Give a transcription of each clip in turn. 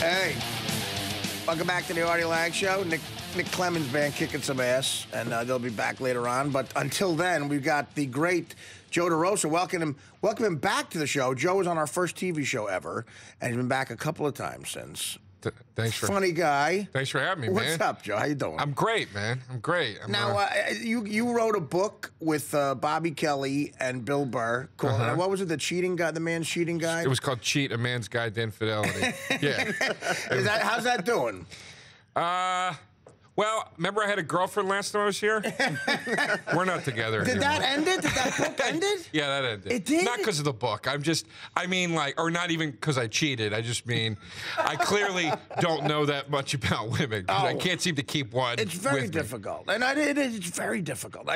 Hey, welcome back to the Artie Lange Show. Nick Clemens Band kicking some ass, and they'll be back later on. But until then, we've got the great Joe DeRosa. Welcome him back to the show. Joe was on our first TV show ever, and he's been back a couple of times since. Thanks for funny guy. Thanks for having me, man. What's up, Joe? How you doing? I'm great, man. I'm great. You wrote a book with Bobby Kelly and Bill Burr called what was it? The Cheating Guide, the Man's Cheating Guide. It was called "Cheat: A Man's Guide to Infidelity." Yeah. How's that doing? Well, remember I had a girlfriend last time I was here? We're not together Did anymore. that end it? Did that book end it? Yeah, that ended. It did? Not because of the book. Or not even because I cheated. I just mean, I clearly don't know that much about women. I can't seem to keep one. It's very difficult, and it's very difficult.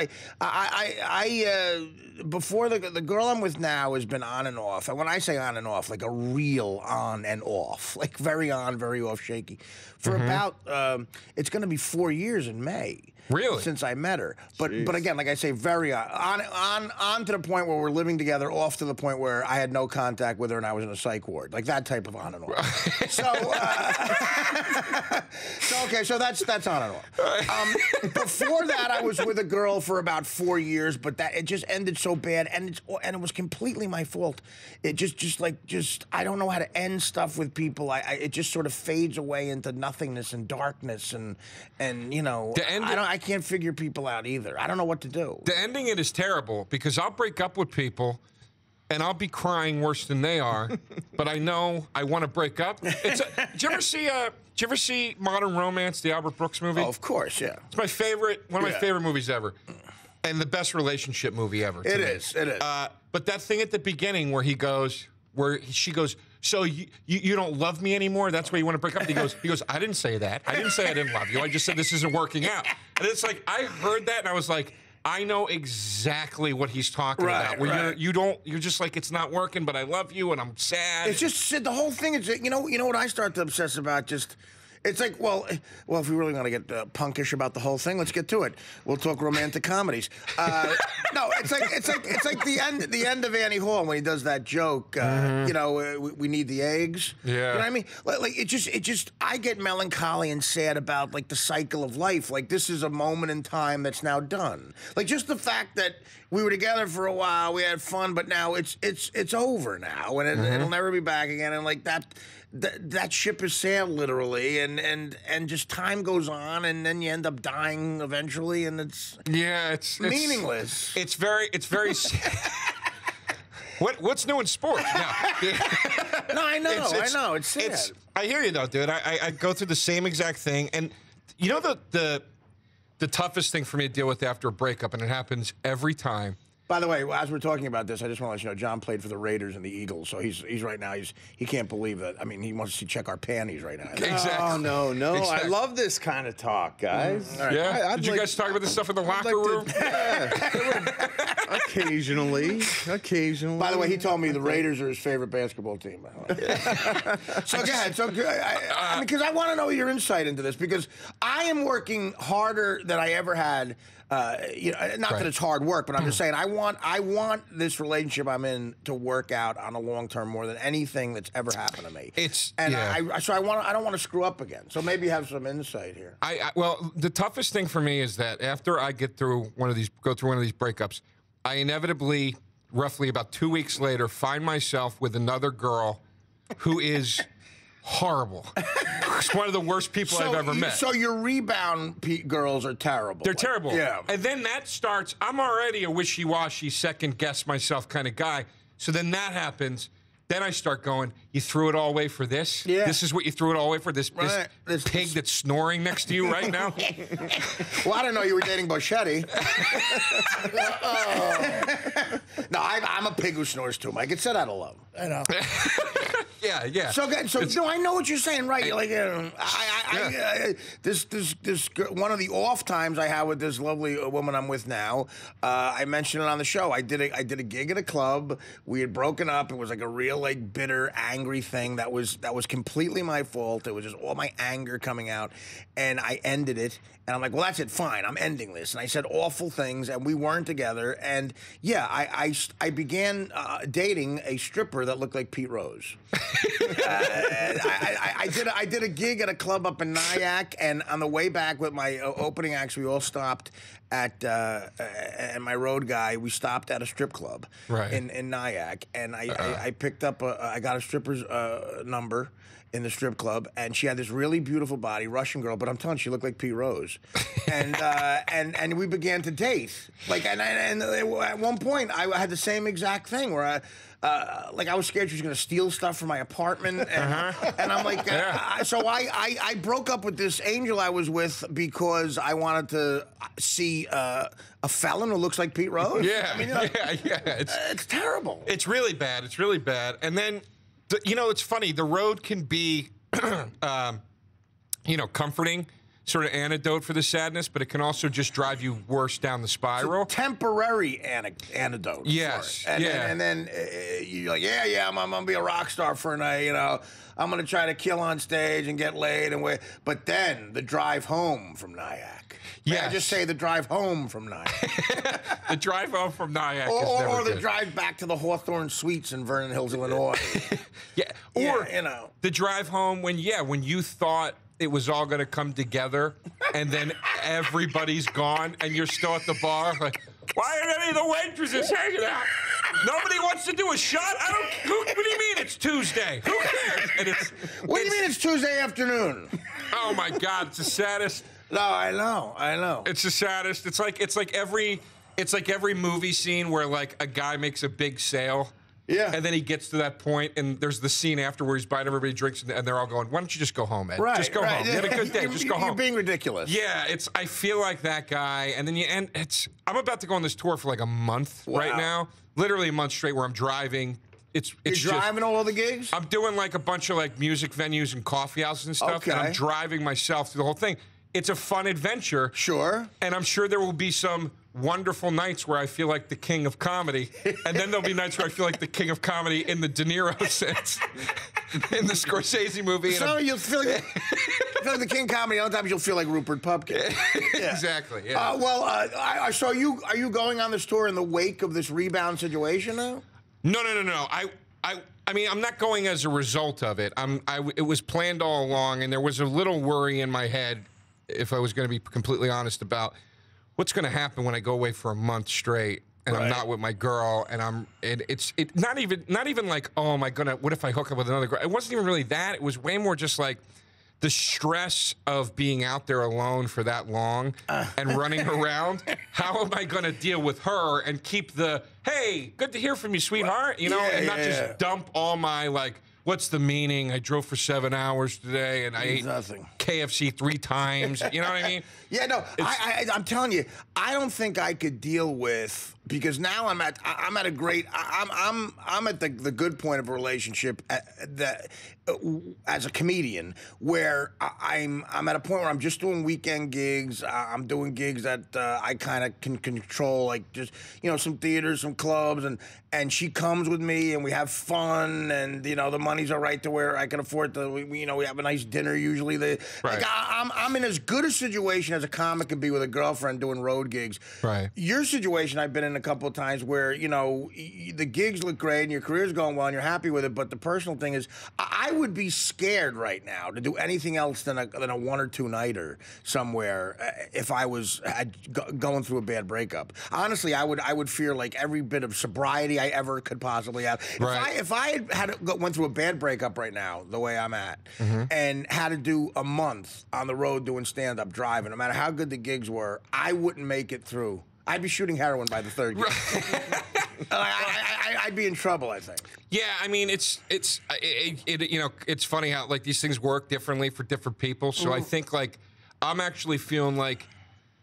Before the girl I'm with now has been on and off, and when I say on and off, like a real on and off, like very on, very off, shaky, for about it's going to be 4 years in May. Really? Since I met her. But again, like I say, very on to the point where we're living together, off to the point where I had no contact with her and I was in a psych ward. Like that type of on and off. So so that's on and off. Before that, I was with a girl for about 4 years, but it just ended so bad, and it was completely my fault. It just I don't know how to end stuff with people. It just sort of fades away into nothingness and darkness, and you know, I can't figure people out either. I don't know what to do. The ending it is terrible because I'll break up with people and I'll be crying worse than they are, but I know I want to break up. Did you ever see Modern Romance, the Albert Brooks movie? Oh, of course, yeah. It's my favorite, one of my favorite movies ever, and the best relationship movie ever. It is. But that thing at the beginning where she goes, so you don't love me anymore? That's why you want to break up? He goes, I didn't say that. I didn't say I didn't love you. I just said this isn't working out. And it's like, I heard that and I was like, I know exactly what he's talking about. Where you're just like, it's not working, but I love you and I'm sad. It's just the whole thing is, you know what I start to obsess about? It's like, well, if we really want to get punkish about the whole thing, let's get to it. We'll talk romantic comedies. No, it's like the end of Annie Hall when he does that joke. You know, we need the eggs. Yeah. You know what I mean? Like it just I get melancholy and sad about like the cycle of life. Like this is a moment in time that's now done. Like just the fact that we were together for a while, we had fun, but now it's over now, and it'll never be back again. And like that ship has sailed literally, and just time goes on, and then you end up dying eventually, and it's meaningless. It's very What's new in sports now? No, I know. It's sad. I hear you though, dude. I go through the same exact thing, and you know the toughest thing for me to deal with after a breakup, and it happens every time. By the way, as we're talking about this, I just want to let you know, John played for the Raiders and the Eagles, so he's right now, he can't believe that. I mean, he wants to check our panties right now. Exactly. Oh, no. Exactly. I love this kind of talk, guys. Right. Yeah? Did you guys talk about this stuff in the locker room? Occasionally. By the way, he told me the Raiders are his favorite basketball team. So go ahead. So, because I want to know your insight into this, because I am working harder than I ever had. You know, not that it's hard work, but I'm just saying I want this relationship I'm in to work out on a long term more than anything that's ever happened to me. I don't want to screw up again. So maybe you have some insight here. Well, the toughest thing for me is that after I go through one of these breakups, I inevitably, roughly about 2 weeks later, find myself with another girl who is horrible. It's one of the worst people I've ever met. So your rebound girls are terrible. They're terrible. Yeah. And then that starts, I'm already a wishy-washy, second-guess myself kind of guy. So then that happens. Then I start going, you threw it all away for this? Yeah. This is what you threw it all away for? This pig that's snoring next to you right now? Well, I didn't know you were dating Boschetti. No, I'm a pig who snores too, Mike. It's said out of love. I know. Yeah. So I know what you're saying, right? This one of the off times I had with this lovely woman I'm with now. I mentioned it on the show. I did a gig at a club. We had broken up. It was like a real like bitter, angry thing that was completely my fault. It was just all my anger coming out, and I ended it. And I'm like, well, that's it, fine, I'm ending this. And I said awful things, and we weren't together. And yeah, I began dating a stripper that looked like Pete Rose. I did a gig at a club up in Nyack, and on the way back with my opening acts, we all stopped at and my road guy. We stopped at a strip club in Nyack, and I picked up I got a stripper's number in the strip club, and she had this really beautiful body, Russian girl, but I'm telling you, she looked like Pete Rose, and we began to date. Like, and at one point, I had the same exact thing where I was scared she was going to steal stuff from my apartment, and I'm like, so I broke up with this angel I was with because I wanted to see a felon who looks like Pete Rose. Yeah, I mean, you know, It's terrible. It's really bad. It's really bad. And then, you know, it's funny. The road can be, you know, comforting, sort of antidote for the sadness, but it can also just drive you worse down the spiral. Temporary antidote. Yes. For it. And then you're like, I'm gonna be a rock star for a night. You know, I'm gonna try to kill on stage and get laid and wait. But then the drive home from Nyack. Yeah, just say the drive home from Nyack. The drive home from Nyack is never or the good. drive back to the Hawthorne Suites in Vernon Hills, Illinois. Or you know, the drive home when you thought it was all going to come together, and then everybody's gone, and you're still at the bar. Like, why aren't any of the waitresses hanging out? Nobody wants to do a shot. What do you mean it's Tuesday? Who cares? And what do you mean it's Tuesday afternoon? Oh my God, it's the saddest. No, I know. It's the saddest. It's like every movie scene where like a guy makes a big sale. Yeah. And then he gets to that point, and there's the scene after where he's buying everybody drinks, and they're all going, "Why don't you just go home, Ed? Just go home. You had a good day. Just go home." You're being ridiculous. Yeah, I feel like that guy, and then I'm about to go on this tour for like a month right now, literally a month straight, where I'm driving. You're driving all the gigs? I'm doing like a bunch of like music venues and coffee houses and stuff, and I'm driving myself through the whole thing. It's a fun adventure. Sure. And I'm sure there will be some wonderful nights where I feel like the king of comedy. And then there'll be nights where I feel like the king of comedy in the De Niro sense. In the Scorsese movie. So you'll feel like the king of comedy. Other times you'll feel like Rupert Pupkin. Yeah. Exactly, yeah. So are you going on this tour in the wake of this rebound situation now? No. I mean, I'm not going as a result of it. It was planned all along, and there was a little worry in my head, if I was going to be completely honest, about what's going to happen when I go away for a month straight and I'm not with my girl, and it's not even like, oh, am I gonna? What if I hook up with another girl? It wasn't even really that. It was way more just like the stress of being out there alone for that long and running around. How am I going to deal with her and keep the, hey, good to hear from you, sweetheart, you know, and not just dump all my, like, what's the meaning? I drove for 7 hours today and I ate KFC 3 times. You know what I mean? Yeah, no, I'm telling you, I don't think I could deal with, because now I'm at a great, I'm at the good point of a relationship as a comedian, where I'm at a point where I'm just doing weekend gigs. I'm doing gigs that I kind of can control, like just, you know, some theaters, some clubs, and she comes with me and we have fun, and, you know, the money's all right to where I can afford to, we have a nice dinner usually. Like, I'm in as good a situation as a comic can be with a girlfriend doing road gigs. Right. Your situation I've been in a couple of times where, you know, the gigs look great and your career's going well and you're happy with it, but the personal thing is, I would be scared right now to do anything else than a 1 or 2 nighter somewhere if I was going through a bad breakup. Honestly, I would fear like every bit of sobriety I ever could possibly have. If I went through a bad breakup right now, the way I'm at, and had to do a month on the road doing stand-up driving, no matter how good the gigs were, I wouldn't make it through. I'd be shooting heroin by the 3rd gig. I'd be in trouble, I think. Yeah, I mean, it's you know, it's funny how like these things work differently for different people. So I think like I'm actually feeling like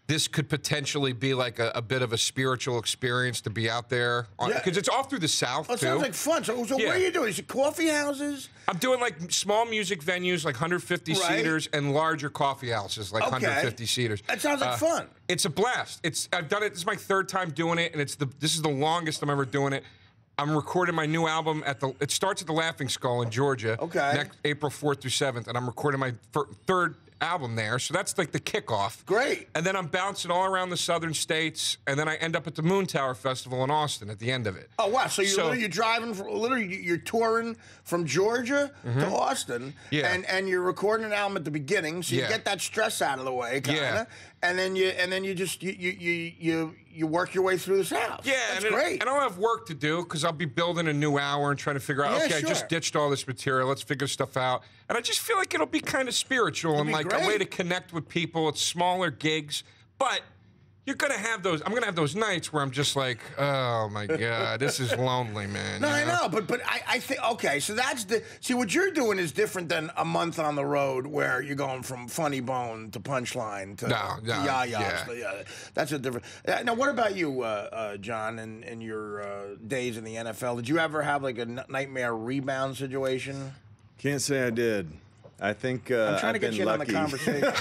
this could potentially be like a bit of a spiritual experience to be out there, because it's all through the South, too. It sounds like fun. So what are you doing? Is it coffee houses? I'm doing like small music venues, like 150 seaters, and larger coffee houses, like 150 seaters. That sounds like fun. It's a blast. I've done it. This is my 3rd time doing it, and this is the longest I'm ever doing it. I'm recording my new album it starts at the Laughing Skull in Georgia. Okay. Next April 4th through 7th, and I'm recording my 3rd album there, so that's like the kickoff. Great. And then I'm bouncing all around the southern states, and then I end up at the Moon Tower Festival in Austin at the end of it. Oh wow! So you're driving, you're touring from Georgia to Austin, and you're recording an album at the beginning, so you get that stress out of the way, kind of, and then you just you work your way through the South. Yeah, that's great. And I'll have work to do because I'll be building a new hour and trying to figure out. I just ditched all this material. Let's figure stuff out. And I just feel like it'll be kind of spiritual and like a way to connect with people. It's smaller gigs, but you're gonna have those. I'm gonna have those nights where I'm just like, oh my god, this is lonely, man. No, I know, but I think okay. So that's what you're doing is different than a month on the road where you're going from Funny Bone to Punchline to yeah. That's a different. Now, what about you, John? In your days in the NFL, did you ever have like a nightmare rebound situation? Can't say I did. I think I'm trying to get you in on the lucky. conversation.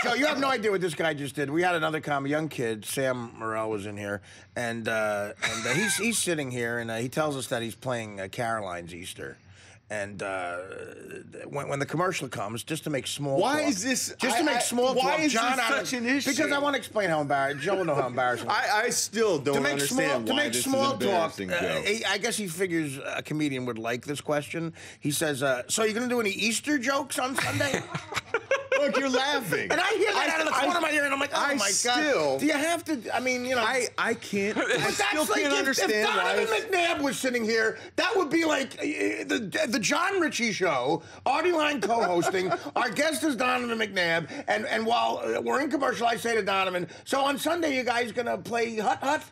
Joe, you have no idea what this guy just did. We had another young kid, Sam Morrell, was in here, and he's sitting here, and he tells us that he's playing Caroline's Easter. And when the commercial comes, just to make small talk. Why is this? Just to make small talk. Why is John, this such an issue? Because I want to explain how embarrassing. Joe will know how embarrassing. I still don't understand why this is embarrassing, Joe. I guess he figures a comedian would like this question. He says, "So are you going to do any Easter jokes on Sunday?" Look, you're laughing. And I hear that out of the corner of my ear, and I'm like, oh, my God. Do you have to, I mean, you know. I can't, I still like can't understand if why. Donovan McNabb was sitting here, that would be like the John Ritchie Show, Artie Lange co-hosting. Our guest is Donovan McNabb, and while we're in commercial, I say to Donovan, so on Sunday, you guys going to play Hut Hut?